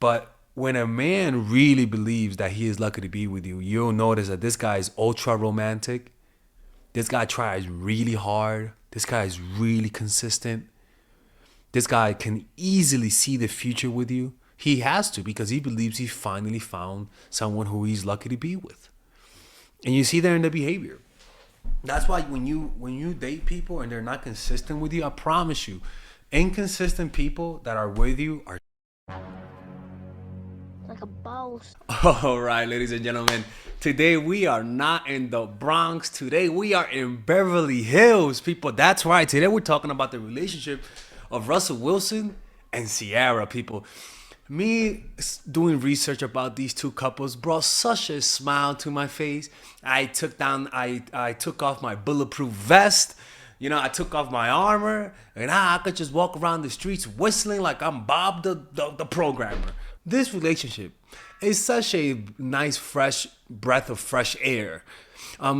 But when a man really believes that he is lucky to be with you, you'll notice that this guy is ultra romantic. This guy tries really hard. This guy is really consistent. This guy can easily see the future with you. He has to, because he believes he finally found someone who he's lucky to be with. And you see that in the behavior. That's why when you date people and they're not consistent with you, I promise you, inconsistent people that are with you are like a boss. all right, ladies and gentlemen. Today we are not in the Bronx. Today we are in Beverly Hills, people. That's right. Today we're talking about the relationship of Russell Wilson and Ciara, people. Me doing research about these two couples brought such a smile to my face. I took off my bulletproof vest. You know, I took off my armor, and I could just walk around the streets whistling like I'm Bob the programmer. This relationship is such a nice, fresh breath of fresh air,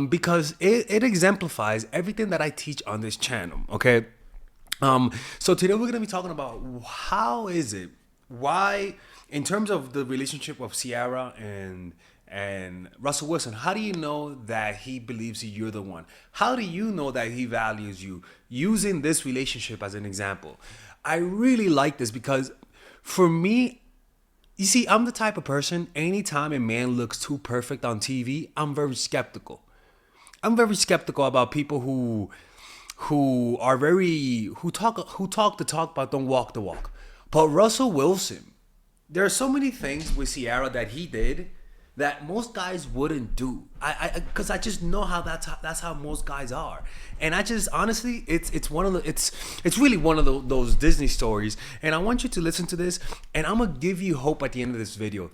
because it exemplifies everything that I teach on this channel. Okay, so today we're gonna be talking about how is it, why, in terms of the relationship of Ciara and Russell Wilson, how do you know that he believes you're the one? How do you know that he values you? Using this relationship as an example, I really like this because for me, you see, I'm the type of person, anytime a man looks too perfect on TV, I'm very skeptical. I'm very skeptical about people who are very who talk the talk but don't walk the walk. But Russell Wilson, there are so many things with Ciara that he did that most guys wouldn't do. Because I just know how that's how most guys are, and I just honestly, it's one of the it's really one of those Disney stories, and I want you to listen to this, and I'm gonna give you hope at the end of this video.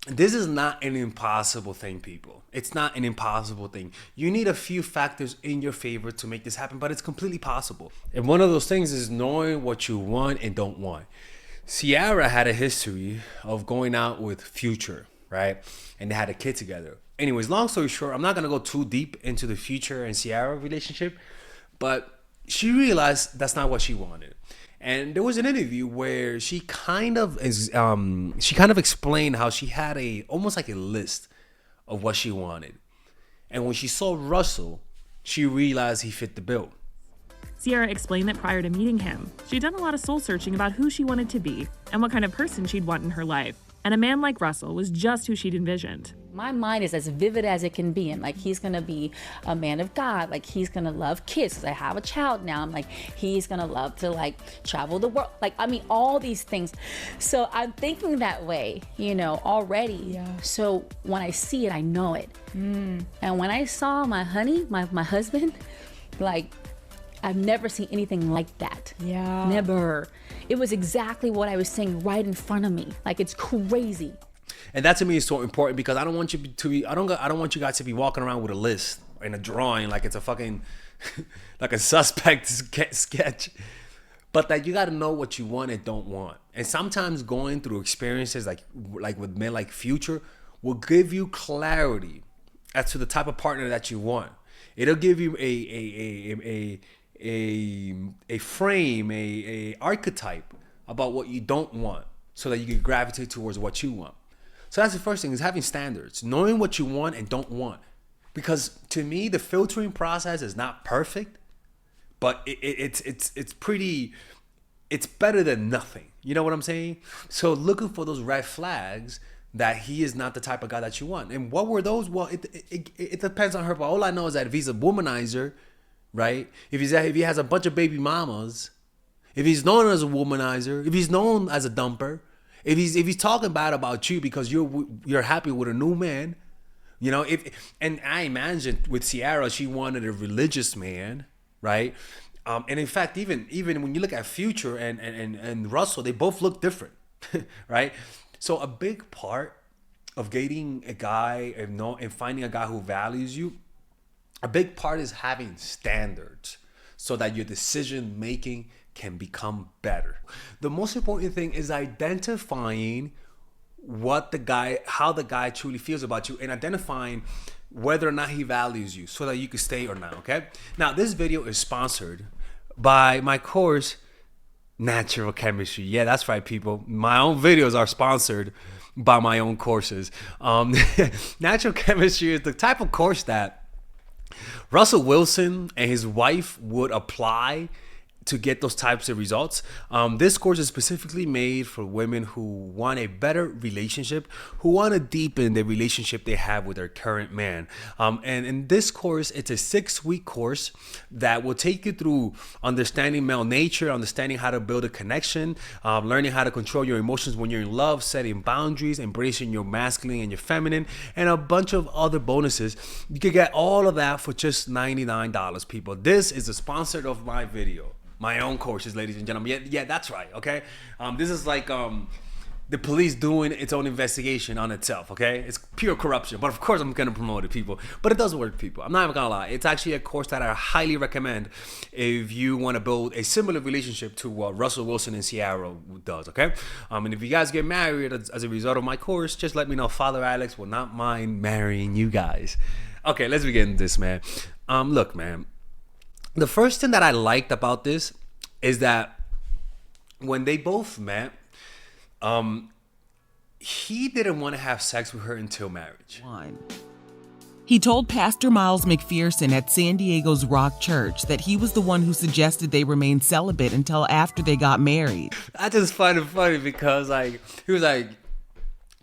This is not an impossible thing, people. It's not an impossible thing. You need a few factors in your favor to make this happen, but it's completely possible. And one of those things is knowing what you want and don't want. Ciara had a history of going out with Future, right? And they had a kid together. Anyways, long story short, I'm not gonna go too deep into the Future and Ciara relationship, but she realized that's not what she wanted. And there was an interview where she kind of explained how she had almost like a list of what she wanted. And when she saw Russell, she realized he fit the bill. Ciara explained that prior to meeting him, she'd done a lot of soul searching about who she wanted to be and what kind of person she'd want in her life. And a man like Russell was just who she'd envisioned. My mind is as vivid as it can be. And like, he's gonna be a man of God. Like, he's gonna love kids, because I have a child now. I'm like, he's gonna love to like travel the world. Like, I mean, all these things. So I'm thinking that way, you know, already. Yeah. So when I see it, I know it. And when I saw my honey, my husband, like, I've never seen anything like that. Yeah. Never. It was exactly what I was saying right in front of me. Like, it's crazy. And that to me is so important, because I don't want you to be I don't want you guys to be walking around with a list and a drawing like it's a fucking like a suspect sketch. But that you got to know what you want and don't want. And sometimes going through experiences like with men like Future will give you clarity as to the type of partner that you want. It'll give you a frame, a archetype about what you don't want, so that you can gravitate towards what you want. So that's the first thing, is having standards, knowing what you want and don't want. Because to me, the filtering process is not perfect, but it's better than nothing. You know what I'm saying? So looking for those red flags that he is not the type of guy that you want. And what were those? Well, it depends on her. But all I know is that if he's a womanizer, right? If he has a bunch of baby mamas, if he's known as a womanizer, if he's known as a dumper, if he's talking bad about you because you're happy with a new man, you know. And I imagine with Ciara, she wanted a religious man, right? And in fact, even when you look at Future and Russell, they both look different, right? So a big part of dating a guy and finding a guy who values you, a big part is having standards so that your decision making can become better. The most important thing is identifying how the guy truly feels about you, and identifying whether or not he values you, so that you can stay or not. Okay. Now, this video is sponsored by my course, Natural chemistry. Yeah, that's right, people. My own videos are sponsored by my own courses. Natural chemistry is the type of course that Russell Wilson and his wife would apply to get those types of results. This course is specifically made for women who want a better relationship, who want to deepen the relationship they have with their current man. And in this course, it's a 6-week course that will take you through understanding male nature, understanding how to build a connection, learning how to control your emotions when you're in love, setting boundaries, embracing your masculine and your feminine, and a bunch of other bonuses. You can get all of that for just $99, people. This is the sponsor of my video. My own courses, ladies and gentlemen. Yeah, that's right, okay? This is like the police doing its own investigation on itself, okay? It's pure corruption. But of course, I'm going to promote it, people. But it does work, people. I'm not even going to lie. It's actually a course that I highly recommend if you want to build a similar relationship to what Russell Wilson and Ciara does, okay? And if you guys get married as a result of my course, just let me know. Father Alex will not mind marrying you guys. Okay, let's begin this, man. Look, man. The first thing that I liked about this is that when they both met, he didn't want to have sex with her until marriage. He told Pastor Miles McPherson at San Diego's Rock Church that he was the one who suggested they remain celibate until after they got married. I just find it funny because he was like,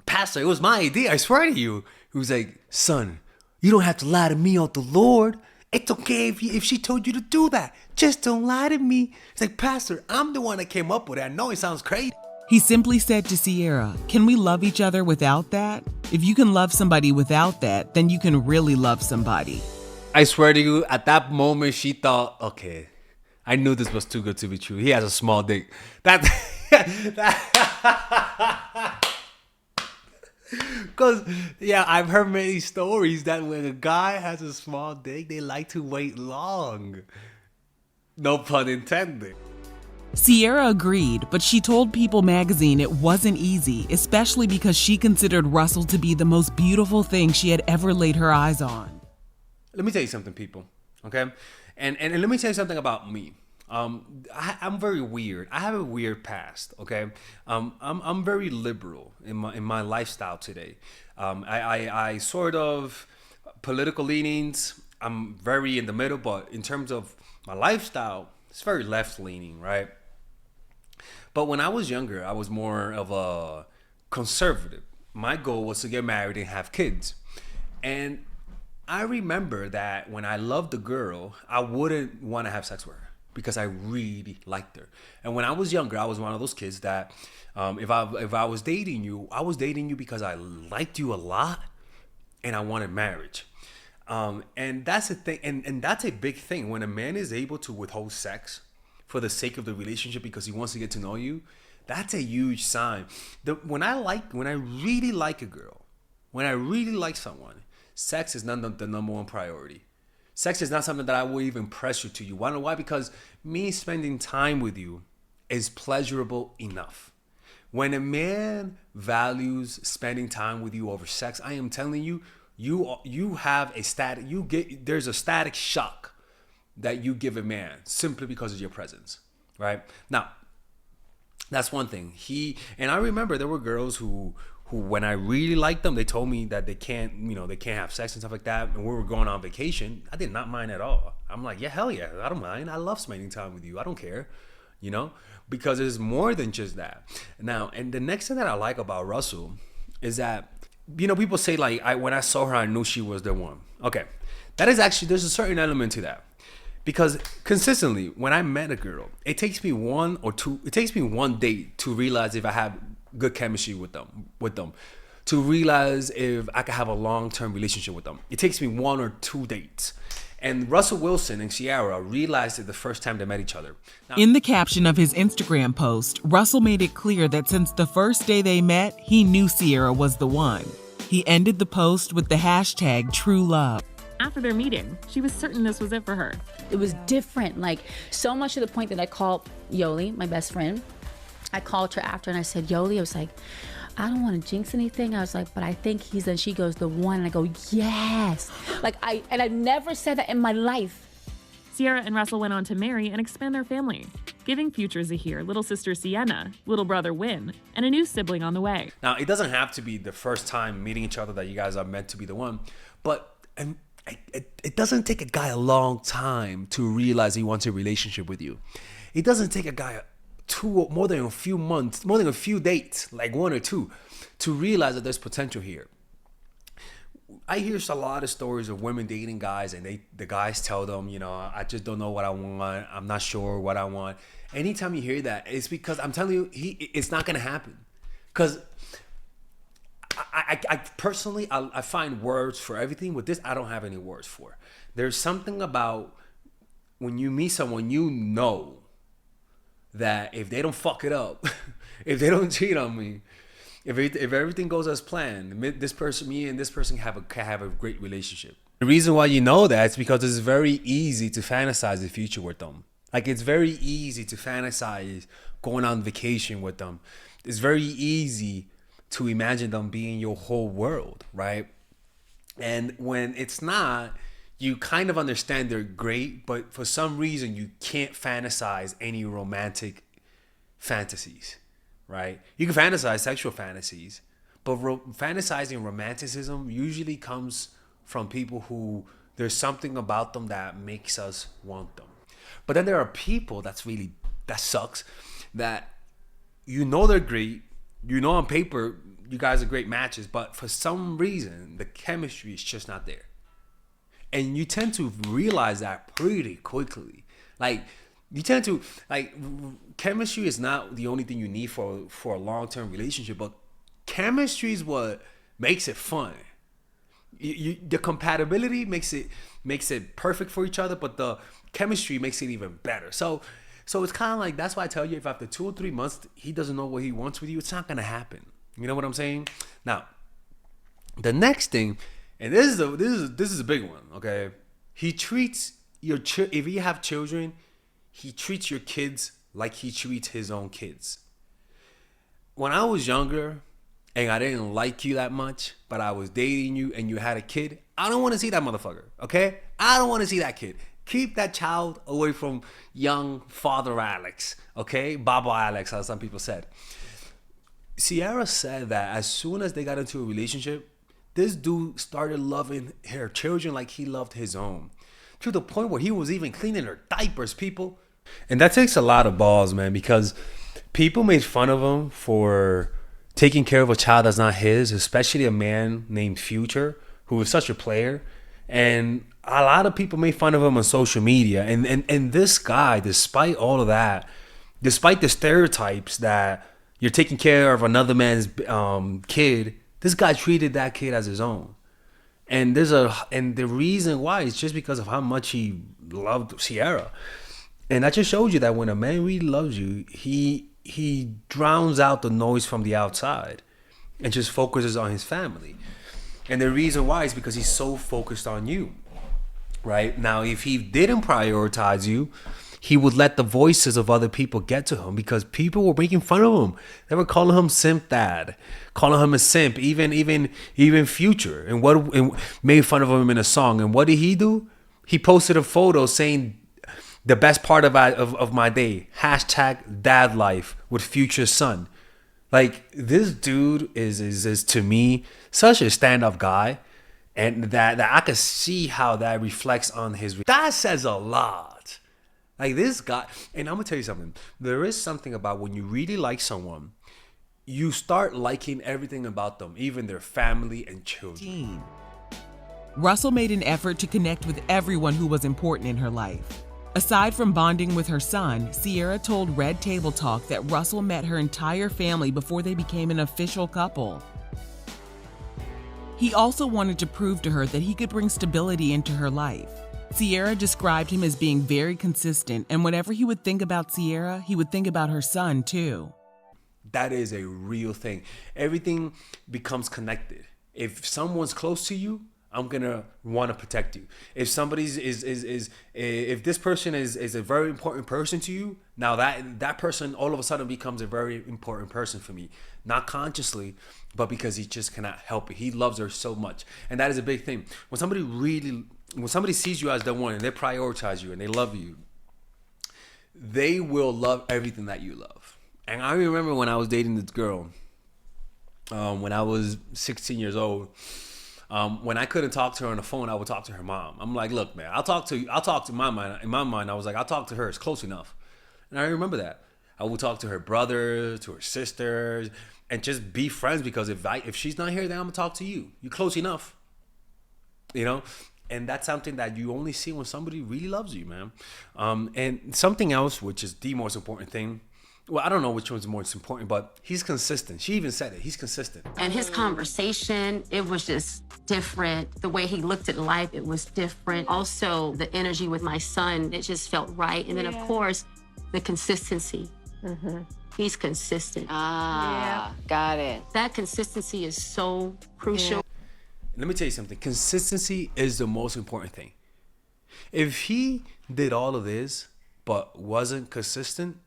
Pastor, it was my idea, I swear to you. He was like, son, you don't have to lie to me or the Lord. It's okay if she told you to do that. Just don't lie to me. It's like, Pastor, I'm the one that came up with it. I know it sounds crazy. He simply said to Ciara, can we love each other without that? If you can love somebody without that, then you can really love somebody. I swear to you, at that moment, she thought, okay, I knew this was too good to be true. He has a small dick. Because, yeah, I've heard many stories that when a guy has a small dick, they like to wait long. No pun intended. Ciara agreed, but she told People magazine it wasn't easy, especially because she considered Russell to be the most beautiful thing she had ever laid her eyes on. Let me tell you something, people, okay? And let me tell you something about me. I'm very weird. I have a weird past. Okay, I'm very liberal in my lifestyle today. I sort of political leanings. I'm very in the middle, but in terms of my lifestyle, it's very left leaning, right? But when I was younger, I was more of a conservative. My goal was to get married and have kids, and I remember that when I loved a girl, I wouldn't want to have sex with her, because I really liked her. And when I was younger, I was one of those kids that if I was dating you because I liked you a lot and I wanted marriage. And that's a thing, and that's a big thing. When a man is able to withhold sex for the sake of the relationship because he wants to get to know you, that's a huge sign. When I really like a girl, when I really like someone, sex is not the number one priority. Sex is not something that I will even pressure to you. Why? Why? Because me spending time with you is pleasurable enough. When a man values spending time with you over sex, I am telling you, you have a static. There's a static shock that you give a man simply because of your presence, right? Now, that's one thing. And I remember there were girls who when I really liked them, they told me that they can't have sex and stuff like that. And we were going on vacation. I did not mind at all. I'm like, yeah, hell yeah, I don't mind. I love spending time with you. I don't care, because it's more than just that. Now, and the next thing that I like about Russell is that, people say like, when I saw her, I knew she was the one. Okay, that is actually, there's a certain element to that. Because consistently, when I met a girl, it takes me one date to realize if I have good chemistry with them, to realize if I could have a long-term relationship with them. It takes me 1 or 2 dates. And Russell Wilson and Ciara realized it the first time they met each other. Now, in the caption of his Instagram post, Russell made it clear that since the first day they met, he knew Ciara was the one. He ended the post with the hashtag #TrueLove. After their meeting, she was certain this was it for her. It was different, like so much to the point that I called Yoli, my best friend. I called her after and I said, Yoli, I was like, I don't want to jinx anything. I was like, but I think he's, and she goes, the one. And I go, yes. And I've never said that in my life. Ciara and Russell went on to marry and expand their family. giving Future Zahir little sister Sienna, little brother Win, and a new sibling on the way. Now, it doesn't have to be the first time meeting each other that you guys are meant to be the one, but it doesn't take a guy a long time to realize he wants a relationship with you. It doesn't take a guy more than a few months, more than a few dates, like one or two, to realize that there's potential here. I hear a lot of stories of women dating guys, and the guys tell them, I just don't know what I want. I'm not sure what I want. Anytime you hear that, it's because I'm telling you, it's not gonna happen. Because I personally, I find words for everything. With this, I don't have any words for. There's something about when you meet someone, you know that if they don't fuck it up, if they don't cheat on me, if everything goes as planned, me and this person have a great relationship. The reason why you know that is because it's very easy to fantasize the future with them. Like, it's very easy to fantasize going on vacation with them. It's very easy to imagine them being your whole world, right? And when it's not, you kind of understand they're great, but for some reason you can't fantasize any romantic fantasies, right? You can fantasize sexual fantasies, but fantasizing romanticism usually comes from people who there's something about them that makes us want them. But then there are people that sucks, that they're great, on paper you guys are great matches, but for some reason the chemistry is just not there. And you tend to realize that pretty quickly. Chemistry is not the only thing you need for a long-term relationship, but chemistry is what makes it fun. The compatibility makes it perfect for each other, but the chemistry makes it even better. So it's kind of like, that's why I tell you, if after 2 or 3 months he doesn't know what he wants with you, it's not gonna happen. You know what I'm saying? Now, the next thing, and this is a big one. Okay, he treats if you have children, he treats your kids like he treats his own kids. When I was younger and I didn't like you that much, but I was dating you and you had a kid, I don't want to see that motherfucker. Okay, I don't want to see that kid. Keep that child away from young father Alex. Okay, Baba Alex, as some people said. Ciara said that as soon as they got into a relationship, this dude started loving her children like he loved his own, to the point where he was even cleaning her diapers, people. And that takes a lot of balls, man, because people made fun of him for taking care of a child that's not his, especially a man named Future, who was such a player. And a lot of people made fun of him on social media. And this guy, despite all of that, despite the stereotypes that you're taking care of another man's kid, this guy treated that kid as his own. And the reason why is just because of how much he loved Ciara. And that just shows you that when a man really loves you, he drowns out the noise from the outside and just focuses on his family. And the reason why is because he's so focused on you, right? Now, if he didn't prioritize you, he would let the voices of other people get to him, because people were making fun of him. They were calling him simp dad, calling him a simp, even Future, and made fun of him in a song. And what did he do? He posted a photo saying, "The best part of my day, #dad life with Future's son." Like, this dude is to me such a stand-up guy, and that I could see how that reflects on his. That says a lot. Like, this guy, and I'm gonna tell you something. There is something about when you really like someone, you start liking everything about them, even their family and children. Russell made an effort to connect with everyone who was important in her life. Aside from bonding with her son, Ciara told Red Table Talk that Russell met her entire family before they became an official couple. He also wanted to prove to her that he could bring stability into her life. Ciara described him as being very consistent, and whenever he would think about Ciara, he would think about her son too. That is a real thing. Everything becomes connected. If someone's close to you, I'm gonna want to protect you. If somebody's if this person is a very important person to you, now that person all of a sudden becomes a very important person for me. Not consciously, but because he just cannot help it. He loves her so much, and that is a big thing. When somebody sees you as the one and they prioritize you and they love you, they will love everything that you love. And I remember when I was dating this girl, when I was 16 years old, when I couldn't talk to her on the phone, I would talk to her mom. I'm like, look, man, I'll talk to my mind. In my mind, I was like, I'll talk to her. It's close enough. And I remember that. I would talk to her brothers, to her sisters, and just be friends, because if she's not here, then I'm gonna talk to you. You're close enough. You know? And that's something that you only see when somebody really loves you, man. And something else, which is the most important thing. Well, I don't know which one's the most important, but he's consistent. She even said it. He's consistent. And his conversation, it was just different. The way he looked at life, it was different. Also, the energy with my son, it just felt right. And then, of course, the consistency. He's consistent. Got it. That consistency is so crucial. Let me tell you something. Consistency is the most important thing. If he did all of this but wasn't consistent,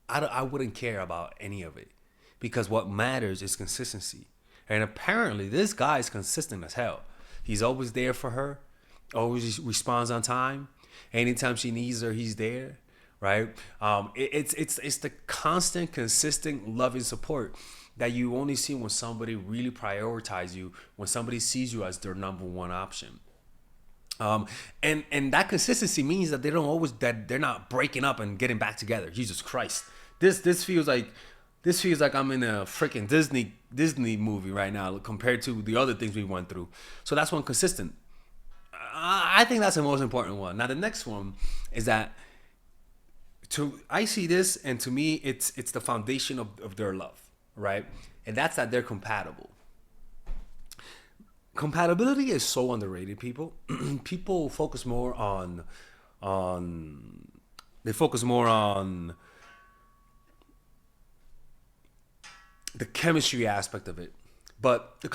I wouldn't care about any of it, because what matters is consistency. And apparently this guy is consistent as hell. He's always there for her, always responds on time. Anytime she needs her, he's there, right? It's the constant, consistent loving support that you only see when somebody really prioritizes you, when somebody sees you as their number one option. And that consistency means that they're not breaking up and getting back together. Jesus Christ. This feels like I'm in a freaking Disney movie right now compared to the other things we went through. So that's one consistent. I think that's the most important one. Now the next one is that I see this, and to me it's the foundation of their love, right? And that's that they're compatible. Compatibility is so underrated, people. People focus more on the chemistry aspect of it. But the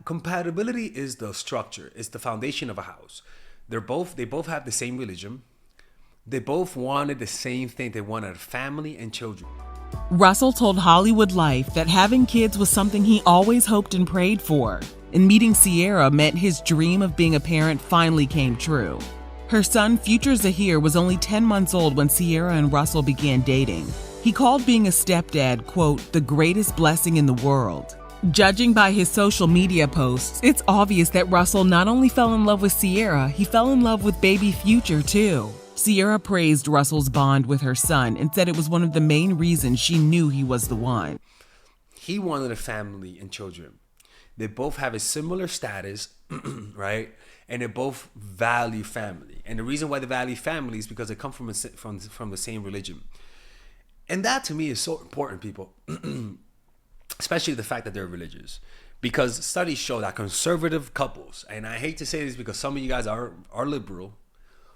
compatibility is the structure. It's the foundation of a house. They both have the same religion. They both wanted the same thing. They wanted a family and children. Russell told Hollywood Life that having kids was something he always hoped and prayed for. And meeting Ciara meant his dream of being a parent finally came true. Her son, future Zahir, was only 10 months old when Ciara and Russell began dating. He called being a stepdad, quote, the greatest blessing in the world. Judging by his social media posts, it's obvious that Russell not only fell in love with Ciara, he fell in love with baby Future too. Ciara praised Russell's bond with her son and said it was one of the main reasons she knew he was the one. He wanted a family and children. They both have a similar status, right? And they both value family. And the reason why they value family is because they come from the same religion. And that to me is so important, people. Especially the fact that they're religious. Because studies show that conservative couples, and I hate to say this because some of you guys are liberal,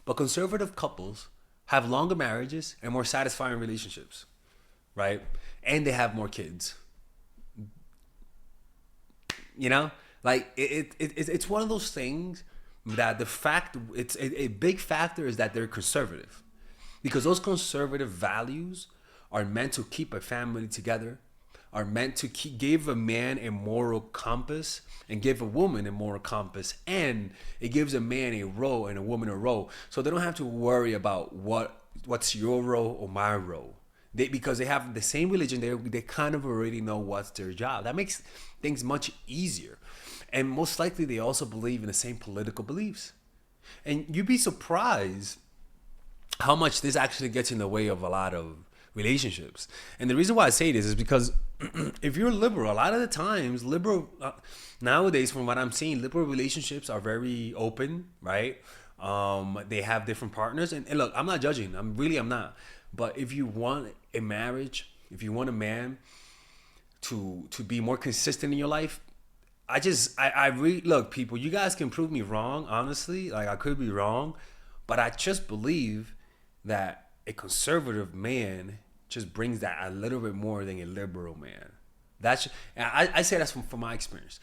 but conservative couples have longer marriages and more satisfying relationships, right? And they have more kids. You know, like it's one of those things that it's a big factor is that they're conservative, because those conservative values are meant to keep a family together, are meant to give a man a moral compass and give a woman a moral compass, and it gives a man a role and a woman a role, so they don't have to worry about what's your role or my role. Because they have the same religion, they kind of already know what's their job. That makes things much easier. And most likely they also believe in the same political beliefs. And you'd be surprised how much this actually gets in the way of a lot of relationships. And the reason why I say this is because if you're liberal, a lot of the times nowadays, from what I'm seeing, liberal relationships are very open, right? They have different partners. And look, I'm not judging. I'm not. But if you want a marriage, if you want a man to be more consistent in your life, I really, look, people, you guys can prove me wrong, honestly. Like, I could be wrong, but I just believe that a conservative man just brings that a little bit more than a liberal man. I say that's from my experience.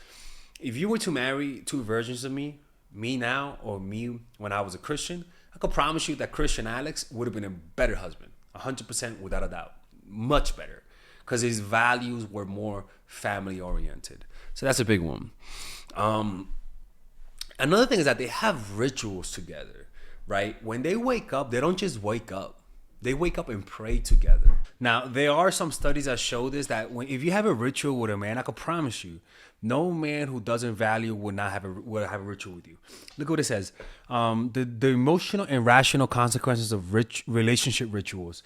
If you were to marry two versions of me now or me when I was a Christian, I could promise you that Christian Alex would have been a better husband. 100% without a doubt. Much better. Because his values were more family oriented. So that's a big one. Another thing is that they have rituals together, right? When they wake up, they don't just wake up. They wake up and pray together. Now, there are some studies that show this, that if you have a ritual with a man, I can promise you, no man who doesn't value would have a ritual with you. Look what it says. The emotional and rational consequences of relationship rituals.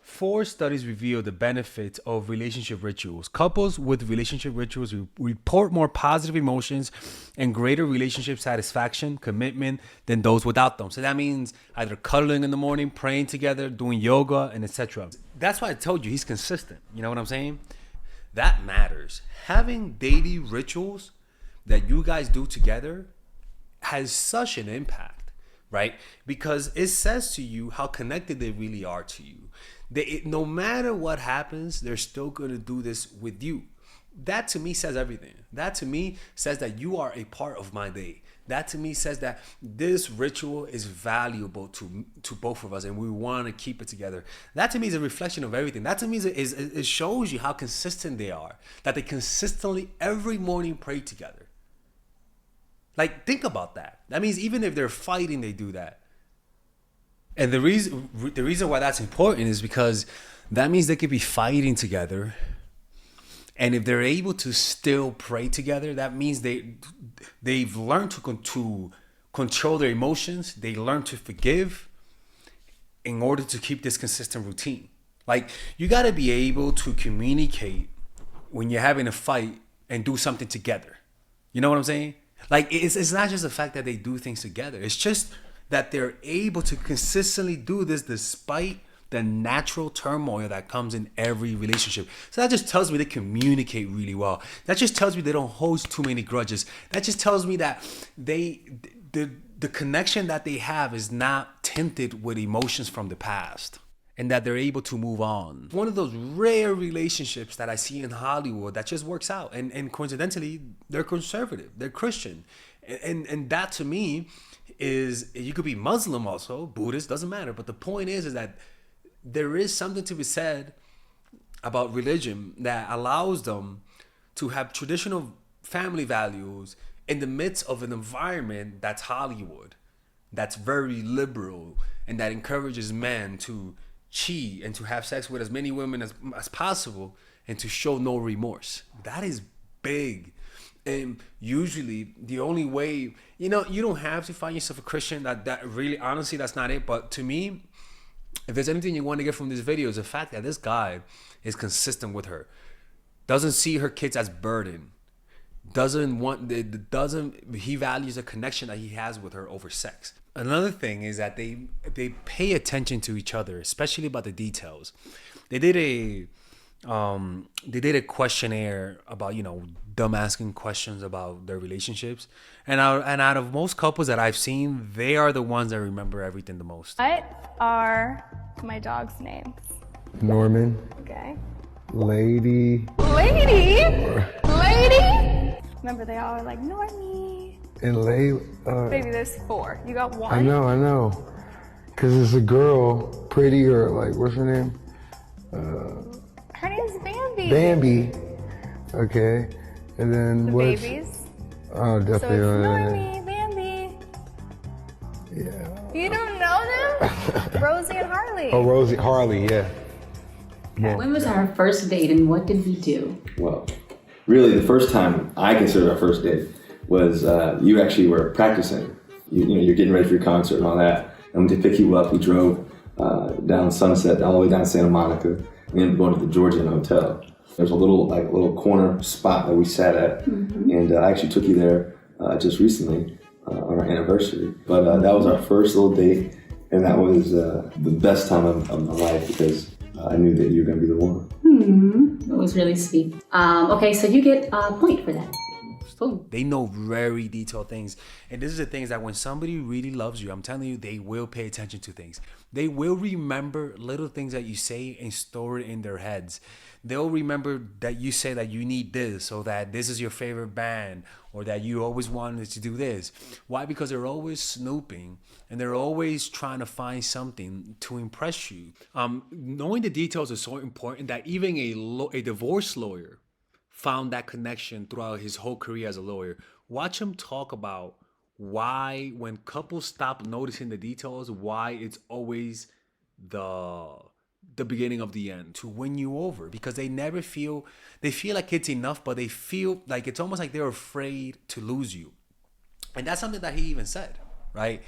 4 studies reveal the benefits of relationship rituals. Couples with relationship rituals report more positive emotions and greater relationship satisfaction, commitment than those without them. So that means either cuddling in the morning, praying together, doing yoga, and etc. That's why I told you he's consistent. You know what I'm saying? That matters. Having daily rituals that you guys do together has such an impact, right? Because it says to you how connected they really are to you. No matter what happens, they're still going to do this with you. That to me says everything. That to me says that you are a part of my day. That to me says that this ritual is valuable to both of us and we want to keep it together. That to me is a reflection of everything. That to me it shows you how consistent they are. That they consistently every morning pray together. Like, think about that. That means even if they're fighting, they do that. And the reason why that's important is because that means they could be fighting together. And if they're able to still pray together, that means they've learned to control their emotions. They learn to forgive in order to keep this consistent routine. Like, you got to be able to communicate when you're having a fight and do something together. You know what I'm saying? Like, it's not just the fact that they do things together. It's just that they're able to consistently do this despite the natural turmoil that comes in every relationship. So that just tells me they communicate really well. That just tells me they don't hold too many grudges. That just tells me that the connection that they have is not tinted with emotions from the past, and that they're able to move on. One of those rare relationships that I see in Hollywood that just works out. And coincidentally, they're conservative, they're Christian. And that to me is, you could be Muslim also, Buddhist, doesn't matter. But the point is that there is something to be said about religion that allows them to have traditional family values in the midst of an environment that's Hollywood, that's very liberal, and that encourages men to cheat and to have sex with as many women as possible and to show no remorse. That is big. And usually the only way, you don't have to find yourself a Christian. That really, honestly, that's not it. But to me, if there's anything you want to get from this video, is the fact that this guy is consistent with her, doesn't see her kids as burden, he values a connection that he has with her over sex. Another thing is that they pay attention to each other, especially about the details. They did a questionnaire about, them asking questions about their relationships, and out of most couples that I've seen, they are the ones that remember everything the most. What are my dog's names? Norman. Okay. Lady. Remember, they all are like Normie. And Baby, there's 4. You got 1. I know. Cause it's a girl, pretty, or like, what's her name? Her name's Bambi. Bambi. Okay. And then The what's... babies. Oh, So definitely. it's Normie, Bambi. Yeah. You don't know them? Rosie and Harley. Oh, Rosie, Harley, yeah. When was our first date and what did we do? Well, really the first time I consider our first date was you actually were practicing. You're getting ready for your concert and all that. I went to pick you up. We drove down Sunset, all the way down Santa Monica. We ended up going to the Georgian Hotel. There's a little corner spot that we sat at, and I actually took you there just recently on our anniversary. But that was our first little date, and that was the best time of my life because I knew that you were going to be the one. It was really sweet. Okay, so you get a point for that. Cool. They know very detailed things. And this is the thing, is that when somebody really loves you, I'm telling you, they will pay attention to things. They will remember little things that you say and store it in their heads. They'll remember that you say that you need this, or that this is your favorite band, or that you always wanted to do this. Why? Because they're always snooping and they're always trying to find something to impress you. Knowing the details is so important that even a divorce lawyer found that connection throughout his whole career as a lawyer. Watch him talk about why, when couples stop noticing the details, why it's always the beginning of the end to win you over, because they feel like it's enough, but they feel like it's almost like they're afraid to lose you. And that's something that he even said, right?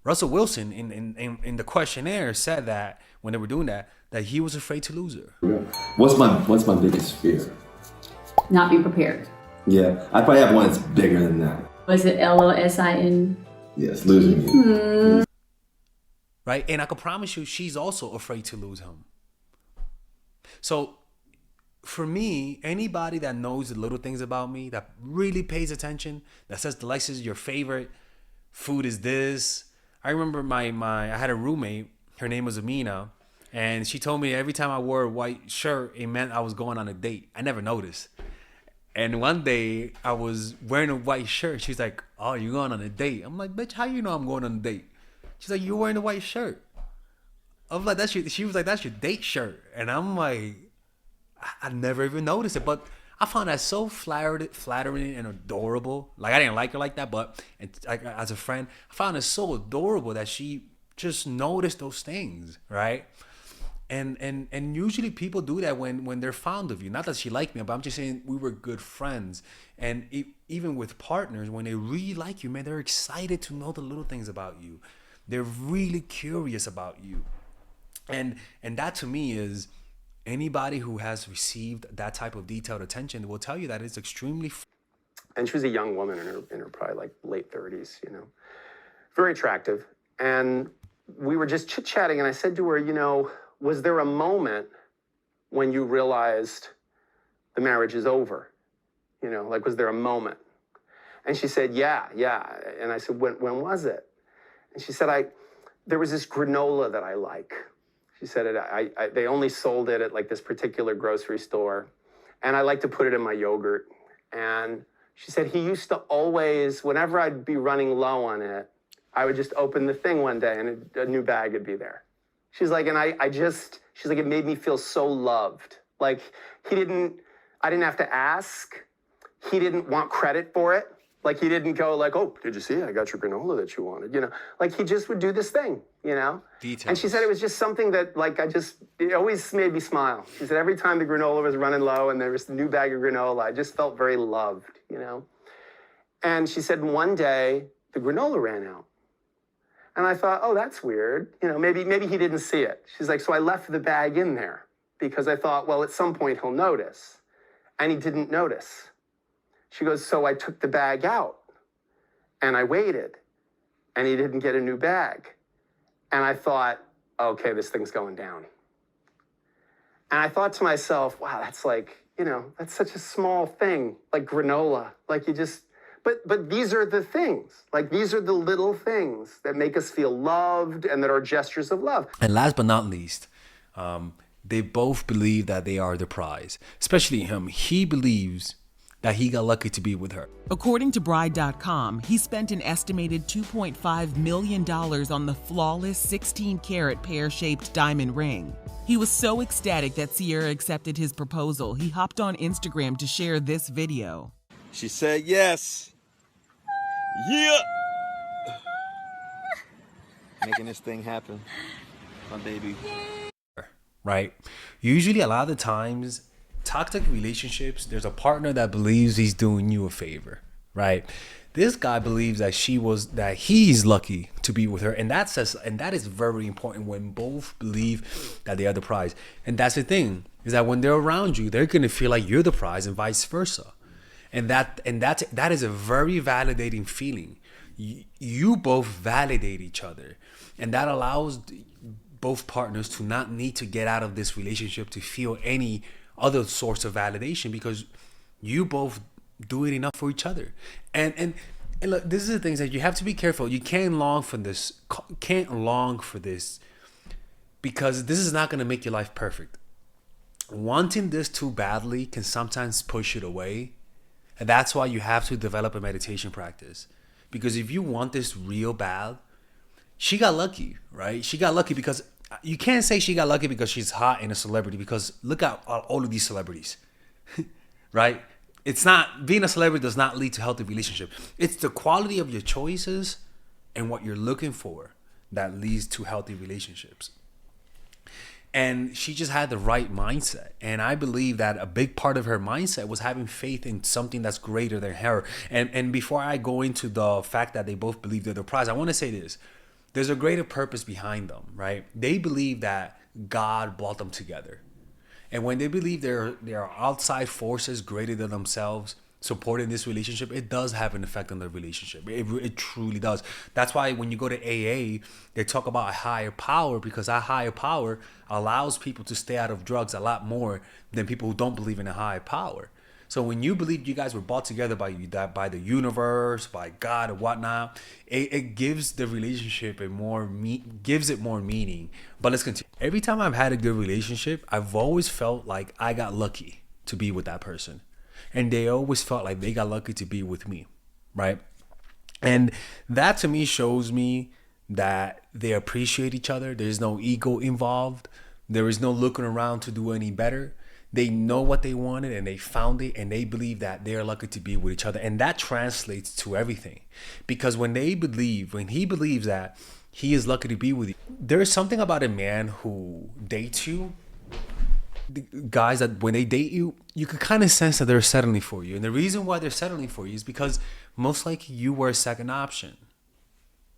Russell Wilson in the questionnaire said that when they were doing that he was afraid to lose her. What's my biggest fear? Not be prepared. Yeah, I probably have one that's bigger than that. Was it LOSIN? Yes, losing you. Right? And I can promise you, she's also afraid to lose him. So for me, anybody that knows the little things about me, that really pays attention, that says the lights is your favorite, food is this. I remember I had a roommate, her name was Amina, and she told me every time I wore a white shirt, it meant I was going on a date. I never noticed. And one day I was wearing a white shirt. She's like, "Oh, you're going on a date?" I'm like, "Bitch, how you know I'm going on a date?" She's like, "You're wearing a white shirt." I'm like, she was like, "That's your date shirt." And I'm like, I never even noticed it. But I found that so flattering and adorable. Like, I didn't like her like that, but as a friend, I found it so adorable that she just noticed those things, right? And usually people do that when they're fond of you. Not that she liked me, but I'm just saying we were good friends. And even with partners, when they really like you, man, they're excited to know the little things about you. They're really curious about you. And that to me is, anybody who has received that type of detailed attention will tell you that it's extremely. And she was a young woman in her probably like late 30s, you know, very attractive. And we were just chit-chatting, and I said to her, you know, was there a moment when you realized the marriage is over? You know, like, was there a moment? And she said, yeah. And I said, when was it? And she said, there was this granola that I like. She said, they only sold it at like this particular grocery store, and I like to put it in my yogurt. And she said, he used to always, whenever I'd be running low on it, I would just open the thing one day and a new bag would be there. She's like, and she's like, it made me feel so loved. Like, I didn't have to ask. He didn't want credit for it. Like, he didn't go like, oh, did you see? I got your granola that you wanted. You know, like, he just would do this thing, you know? Details. And she said it was just something that, like, it always made me smile. She said every time the granola was running low and there was a new bag of granola, I just felt very loved, you know? And she said one day the granola ran out. And I thought, oh, that's weird. You know, maybe he didn't see it. She's like, so I left the bag in there because I thought, well, at some point he'll notice. And he didn't notice. She goes, so I took the bag out and I waited and he didn't get a new bag. And I thought, okay, this thing's going down. And I thought to myself, wow, that's like, you know, that's such a small thing, like granola. Like, you just, but these are the things, like, these are the little things that make us feel loved and that are gestures of love. And last but not least, they both believe that they are the prize, especially him. He believes that he got lucky to be with her. According to Bride.com, he spent an estimated $2.5 million on the flawless 16-karat pear-shaped diamond ring. He was so ecstatic that Ciara accepted his proposal, he hopped on Instagram to share this video. She said yes. Yeah. Making this thing happen. My baby. Right? Usually a lot of the times, toxic relationships, there's a partner that believes he's doing you a favor, right? This guy believes that he's lucky to be with her, and that is very important when both believe that they are the prize. And that's the thing, is that when they're around you, they're gonna feel like you're the prize and vice versa. And that is a very validating feeling. You both validate each other, and that allows both partners to not need to get out of this relationship to feel any other source of validation, because you both do it enough for each other. And look, this is the things that you have to be careful. You can't long for this, because this is not going to make your life perfect. Wanting this too badly can sometimes push it away, and that's why you have to develop a meditation practice. Because if you want this real bad, she got lucky, right? She got lucky because you can't say she got lucky because she's hot and a celebrity, because look at all of these celebrities, right? It's not, being a celebrity does not lead to healthy relationship. It's the quality of your choices and what you're looking for that leads to healthy relationships. And she just had the right mindset. And I believe that a big part of her mindset was having faith in something that's greater than her. And before I go into the fact that they both believe they're the prize, I want to say this. There's a greater purpose behind them, right? They believe that God brought them together. And when they believe there are outside forces greater than themselves supporting this relationship, it does have an effect on the relationship. It truly does. That's why when you go to AA, they talk about a higher power, because that higher power allows people to stay out of drugs a lot more than people who don't believe in a higher power. So when you believe you guys were brought together by the universe, by God and whatnot, it gives the relationship gives it more meaning. But let's continue. Every time I've had a good relationship, I've always felt like I got lucky to be with that person. And they always felt like they got lucky to be with me, right? And that to me shows me that they appreciate each other. There's no ego involved. There is no looking around to do any better. They know what they wanted and they found it, and they believe that they're lucky to be with each other. And that translates to everything. Because when he believes that he is lucky to be with you, there is something about a man who dates you, the guys that when they date you, you could kind of sense that they're settling for you. And the reason why they're settling for you is because most likely you were a second option.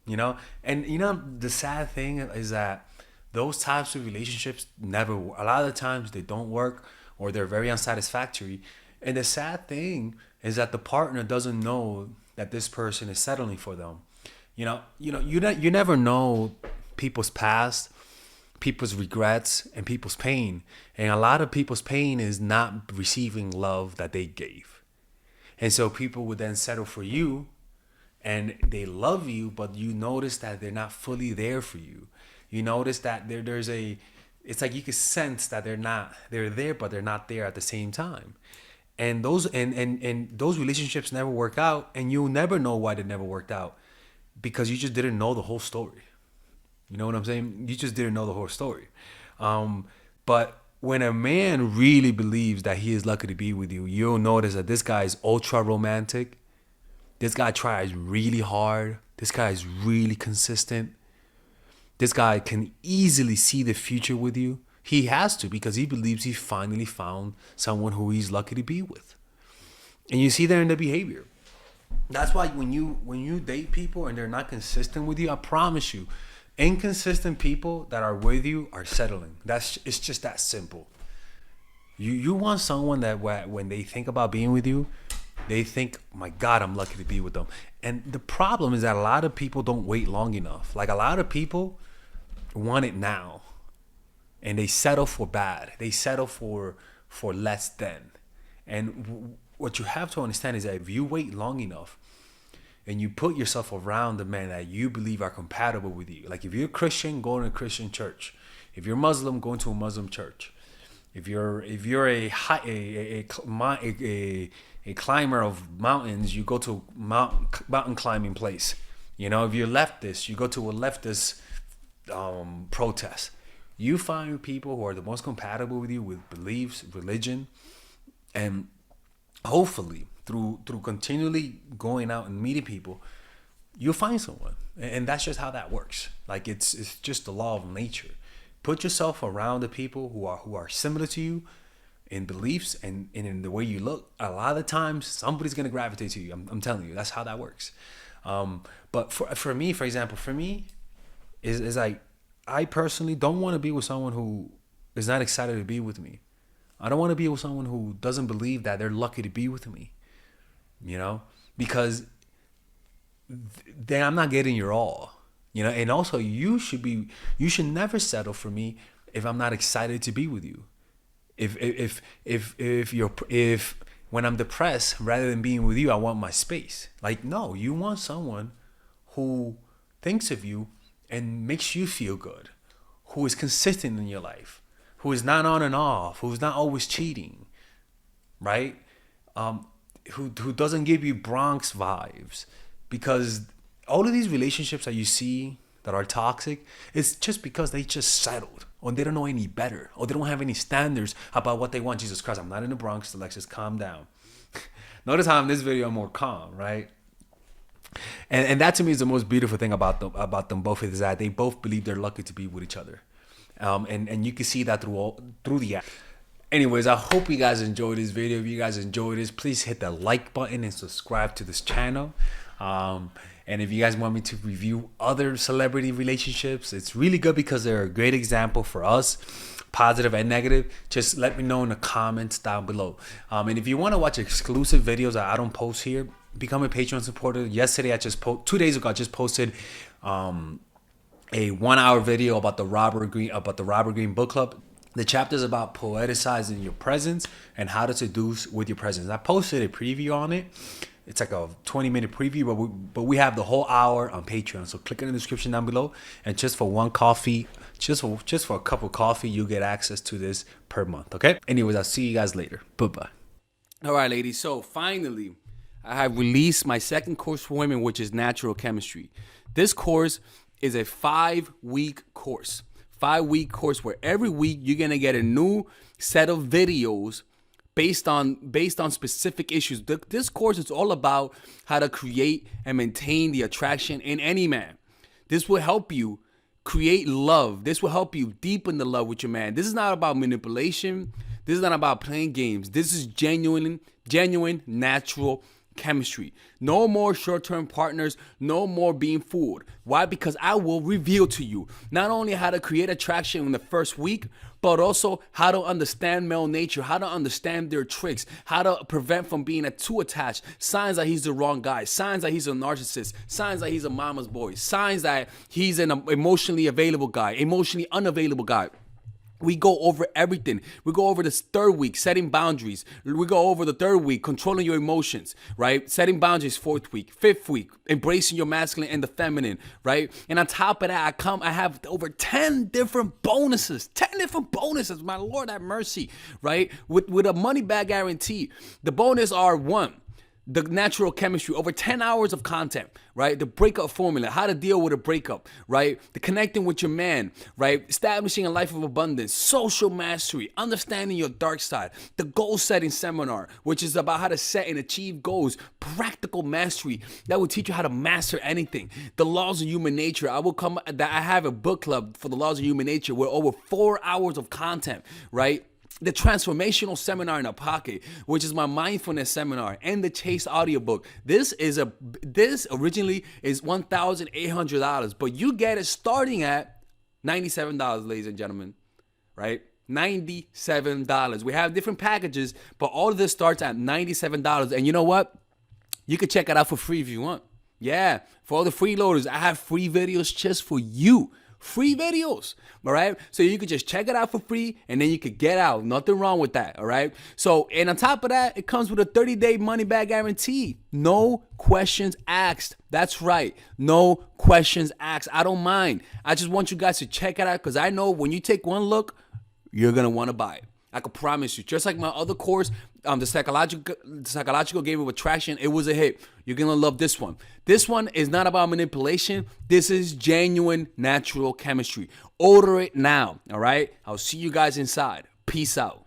You know? And you know, the sad thing is that those types of relationships never, a lot of the times they don't work, or they're very unsatisfactory. And the sad thing is that the partner doesn't know that this person is settling for them. You never know people's past, people's regrets, and people's pain. And a lot of people's pain is not receiving love that they gave. And so people would then settle for you, and they love you, but you notice that they're not fully there for you. You notice that it's like you can sense that they're there, but they're not there at the same time. And those relationships never work out, and you'll never know why they never worked out, because you just didn't know the whole story. You know what I'm saying? You just didn't know the whole story. But when a man really believes that he is lucky to be with you, you'll notice that this guy is ultra romantic. This guy tries really hard. This guy is really consistent. This guy can easily see the future with you. He has to, because he believes he finally found someone who he's lucky to be with. And you see that in the behavior. That's why when you date people and they're not consistent with you, I promise you, inconsistent people that are with you are settling. It's just that simple. You want someone that when they think about being with you, they think, my God, I'm lucky to be with them. And the problem is that a lot of people don't wait long enough. Like, a lot of people want it now, and they settle for bad. They settle for less than. And what you have to understand is that if you wait long enough and you put yourself around the men that you believe are compatible with you, like if you're a Christian, go to a Christian church. If you're Muslim, go into a Muslim church. If you're a climber of mountains, you go to mountain climbing place. You know, if you're leftist, you go to a leftist protest. You find people who are the most compatible with you, with beliefs, religion, and hopefully through continually going out and meeting people, you'll find someone. And that's just how that works. Like, it's just the law of nature. Put yourself around the people who are similar to you in beliefs and in the way you look. A lot of the times, somebody's gonna gravitate to you. I'm telling you, that's how that works. But for me, for example, is like, I personally don't want to be with someone who is not excited to be with me. I don't want to be with someone who doesn't believe that they're lucky to be with me. You know, because then I'm not getting your all. You know, and also you should never settle for me if I'm not excited to be with you. If when I'm depressed, rather than being with you, I want my space. Like, no, you want someone who thinks of you and makes you feel good, who is consistent in your life, who is not on and off, who's not always cheating, right? Who doesn't give you Bronx vibes. Because all of these relationships that you see that are toxic, it's just because they just settled, or they don't know any better, or they don't have any standards about what they want. Jesus Christ, I'm not in the Bronx, Alexis, calm down. Notice how in this video I'm more calm, right? And that to me is the most beautiful thing about them both, is that they both believe they're lucky to be with each other. and you can see that through the app. Anyways, I hope you guys enjoyed this video. If you guys enjoyed this, please hit the like button and subscribe to this channel. And if you guys want me to review other celebrity relationships, it's really good because they're a great example for us, positive and negative. Just let me know in the comments down below. And if you want to watch exclusive videos that I don't post here, become a Patreon supporter. Yesterday, 2 days ago, I just posted a 1 hour video about the Robert Greene book club. The chapter is about poeticizing your presence and how to seduce with your presence. I posted a preview on it. It's like a 20-minute preview, but we have the whole hour on Patreon. So click in the description down below, and just for one coffee, just for a cup of coffee, you get access to this per month. Okay. Anyways, I'll see you guys later. Bye. All right, ladies. So finally, I have released my second course for women, which is natural chemistry. This course is a 5-week course. 5-week course where every week you're gonna get a new set of videos based on specific issues. This course is all about how to create and maintain the attraction in any man. This will help you create love. This will help you deepen the love with your man. This is not about manipulation. This is not about playing games. This is genuine, natural chemistry. No more short-term partners, no more being fooled. Why? Because I will reveal to you not only how to create attraction in the first week, but also how to understand male nature, how to understand their tricks, how to prevent from being too attached, signs that he's the wrong guy, signs that he's a narcissist, signs that he's a mama's boy, signs that he's an emotionally available guy, emotionally unavailable guy. We go over everything. We go over this 3rd week, setting boundaries. We go over the 3rd week, controlling your emotions, right? Setting boundaries, 4th week. 5th week, embracing your masculine and the feminine, right? And on top of that, I have over 10 different bonuses. 10 different bonuses, my Lord have mercy, right? With a money back guarantee. The bonus are 1, the natural chemistry, over 10 hours of content, right? The breakup formula, how to deal with a breakup, right? The connecting with your man, right? Establishing a life of abundance, social mastery, understanding your dark side, the goal setting seminar, which is about how to set and achieve goals, practical mastery that will teach you how to master anything. The laws of human nature. I have a book club for the laws of human nature with over 4 hours of content, right? The transformational seminar in a pocket, which is my mindfulness seminar, and the Chase audiobook. This originally is $1,800, but you get it starting at $97, ladies and gentlemen, right? $97. We have different packages, but all of this starts at $97. And you know what? You can check it out for free if you want. Yeah, for all the freeloaders, I have free videos just for you. Free videos, all right? So you could just check it out for free, and then you could get out. Nothing wrong with that, all right? So, and on top of that, it comes with a 30-day money-back guarantee. No questions asked. That's right. No questions asked. I don't mind. I just want you guys to check it out because I know when you take one look, you're going to want to buy it. I can promise you. Just like my other course, the psychological game of attraction, it was a hit. You're going to love this one. This one is not about manipulation. This is genuine natural chemistry. Order it now, all right? I'll see you guys inside. Peace out.